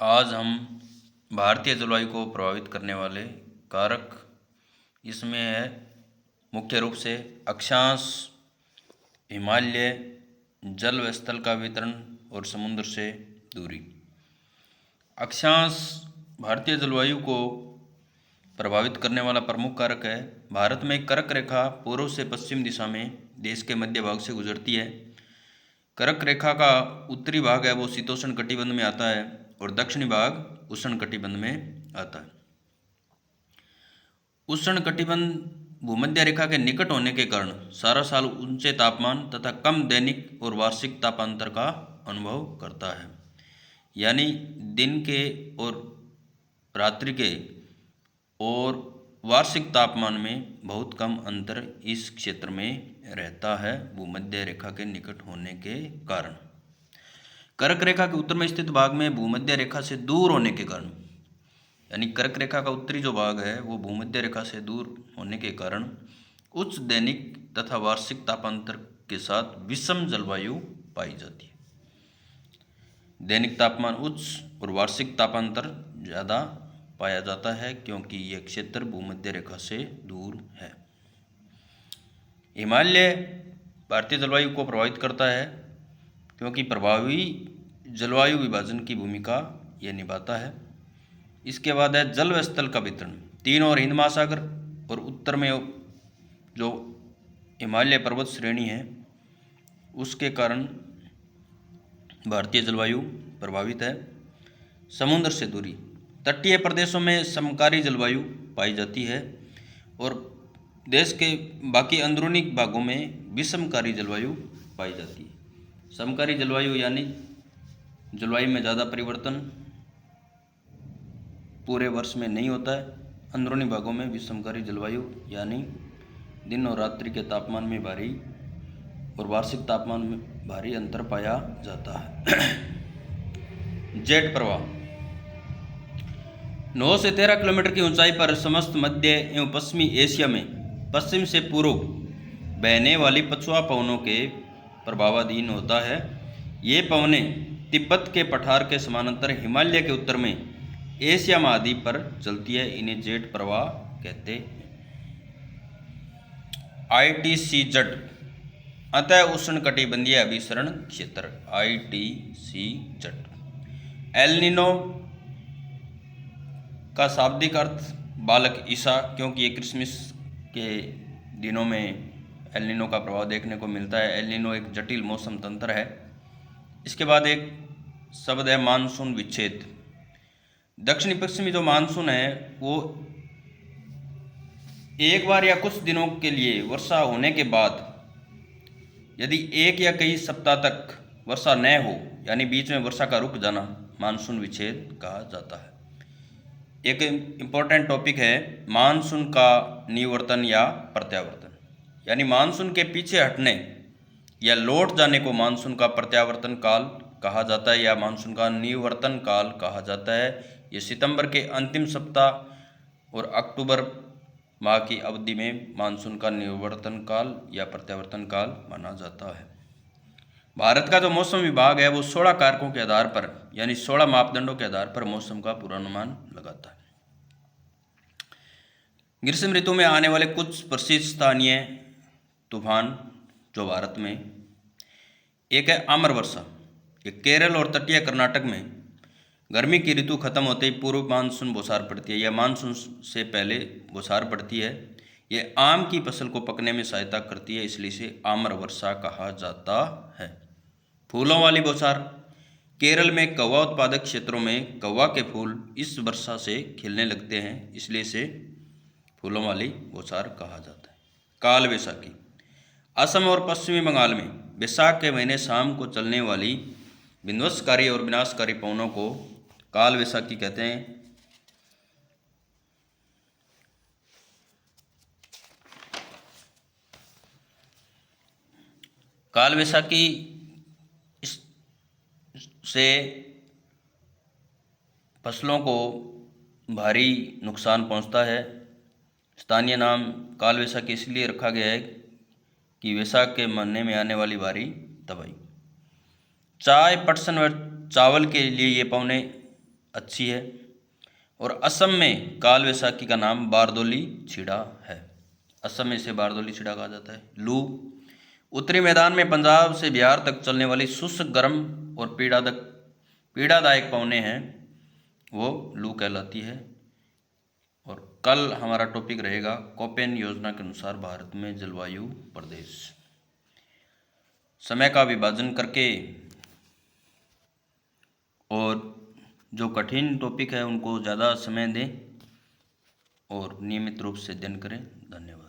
आज हम भारतीय जलवायु को प्रभावित करने वाले कारक इसमें है मुख्य रूप से अक्षांश, हिमालय, जल व स्थल का वितरण और समुद्र से दूरी। अक्षांश भारतीय जलवायु को प्रभावित करने वाला प्रमुख कारक है। भारत में एक कर्क रेखा पूर्व से पश्चिम दिशा में देश के मध्य भाग से गुजरती है। कर्क रेखा का उत्तरी भाग है वो शीतोष्ण कटिबंध में आता है और दक्षिणी भाग उष्ण कटिबंध में आता है। उष्ण कटिबंध भूमध्य रेखा के निकट होने के कारण सारा साल ऊंचे तापमान तथा कम दैनिक और वार्षिक तापांतर का अनुभव करता है। यानी दिन के और रात्रि के और वार्षिक तापमान में बहुत कम अंतर इस क्षेत्र में रहता है भूमध्य रेखा के निकट होने के कारण। कर्क रेखा के उत्तर में स्थित भाग में भूमध्य रेखा से दूर होने के कारण, यानी कर्क रेखा का उत्तरी जो भाग है वो भूमध्य रेखा से दूर होने के कारण उच्च दैनिक तथा वार्षिक तापांतर के साथ विषम जलवायु पाई जाती है। दैनिक तापमान उच्च और वार्षिक तापांतर ज़्यादा पाया जाता है क्योंकि यह क्षेत्र भूमध्य रेखा से दूर है। हिमालय भारतीय जलवायु को प्रभावित करता है क्योंकि प्रभावी जलवायु विभाजन की भूमिका यह निभाता है। इसके बाद है जल व स्थल का वितरण। तीन और हिंद महासागर और उत्तर में जो हिमालय पर्वत श्रेणी है उसके कारण भारतीय जलवायु प्रभावित है। समुद्र से दूरी, तटीय प्रदेशों में समकारी जलवायु पाई जाती है और देश के बाकी अंदरूनी भागों में विषमकारी जलवायु पाई जाती है। समकारी जलवायु यानी जलवायु में ज़्यादा परिवर्तन पूरे वर्ष में नहीं होता है। अंदरूनी भागों में विषमकारी जलवायु यानी दिन और रात्रि के तापमान में भारी और वार्षिक तापमान में भारी अंतर पाया जाता है। जेट प्रवाह 9 से 13 किलोमीटर की ऊंचाई पर समस्त मध्य एवं पश्चिमी एशिया में पश्चिम से पूर्व बहने वाली पछुआ पवनों के प्रभावाधीन होता है। ये पवनें तिब्बत के पठार के समानांतर हिमालय के उत्तर में एशिया महाद्वीप पर चलती है। इन्हें जेट प्रवाह कहते हैं। ITCZ अतः उष्ण कटिबंधीय अभिसरण क्षेत्र ITCZ। एल नीनो का शाब्दिक अर्थ बालक ईसा, क्योंकि ये क्रिसमस के दिनों में एल नीनो का प्रभाव देखने को मिलता है। एल नीनो एक जटिल मौसम तंत्र है। इसके बाद एक शब्द है मानसून विच्छेद। दक्षिणी पश्चिमी जो मानसून है वो एक बार या कुछ दिनों के लिए वर्षा होने के बाद यदि एक या कई सप्ताह तक वर्षा न हो, यानी बीच में वर्षा का रुक जाना, मानसून विच्छेद कहा जाता है। एक इम्पोर्टेंट टॉपिक है मानसून का निवर्तन या प्रत्यावर्तन, यानी मानसून के पीछे हटने या लौट जाने को मानसून का प्रत्यावर्तन काल कहा जाता है या मानसून का निवर्तन काल कहा जाता है। ये सितंबर के अंतिम सप्ताह और अक्टूबर माह की अवधि में मानसून का निवर्तन काल या प्रत्यावर्तन काल माना जाता है। भारत का जो मौसम विभाग है वो 16 कारकों के आधार पर, यानी 16 मापदंडों के आधार पर मौसम का पूर्वानुमान लगाता है। ग्रीष्म ऋतु में आने वाले कुछ प्रसिद्ध स्थानीय तूफान जो भारत में, एक है आम्र वर्षा। ये केरल और तटीय कर्नाटक में गर्मी की ऋतु खत्म होते ही पूर्व मानसून बौछार पड़ती है या मानसून से पहले बौछार पड़ती है। ये आम की फसल को पकने में सहायता करती है, इसलिए इसे आम्र वर्षा कहा जाता है। फूलों वाली बौछार, केरल में कौवा उत्पादक क्षेत्रों में कौवा के फूल इस वर्षा से खिलने लगते हैं, इसलिए इसे फूलों वाली बौछार कहा जाता है। काल वैसाखी, असम और पश्चिमी बंगाल में वैसाख के महीने शाम को चलने वाली विध्वंसकारी और विनाशकारी पवनों को काल वैसाखी कहते हैं। काल वैसाखी से फसलों को भारी नुकसान पहुंचता है। स्थानीय नाम काल वैसाखी इसलिए रखा गया है कि वैसाख के महीने में आने वाली भारी तबाही। चाय, पटसन व चावल के लिए ये पवने अच्छी है। और असम में काल वैसाखी का नाम बारदोली छिड़ा है। असम में इसे बारदोली छिड़ा कहा जाता है। लू, उत्तरी मैदान में पंजाब से बिहार तक चलने वाली शुष्क, गर्म और पीड़ादायक पवनें हैं, वो लू कहलाती है। और कल हमारा टॉपिक रहेगा कोपेन योजना के अनुसार भारत में जलवायु प्रदेश। समय का विभाजन करके और जो कठिन टॉपिक है उनको ज़्यादा समय दें और नियमित रूप से अध्ययन करें। धन्यवाद।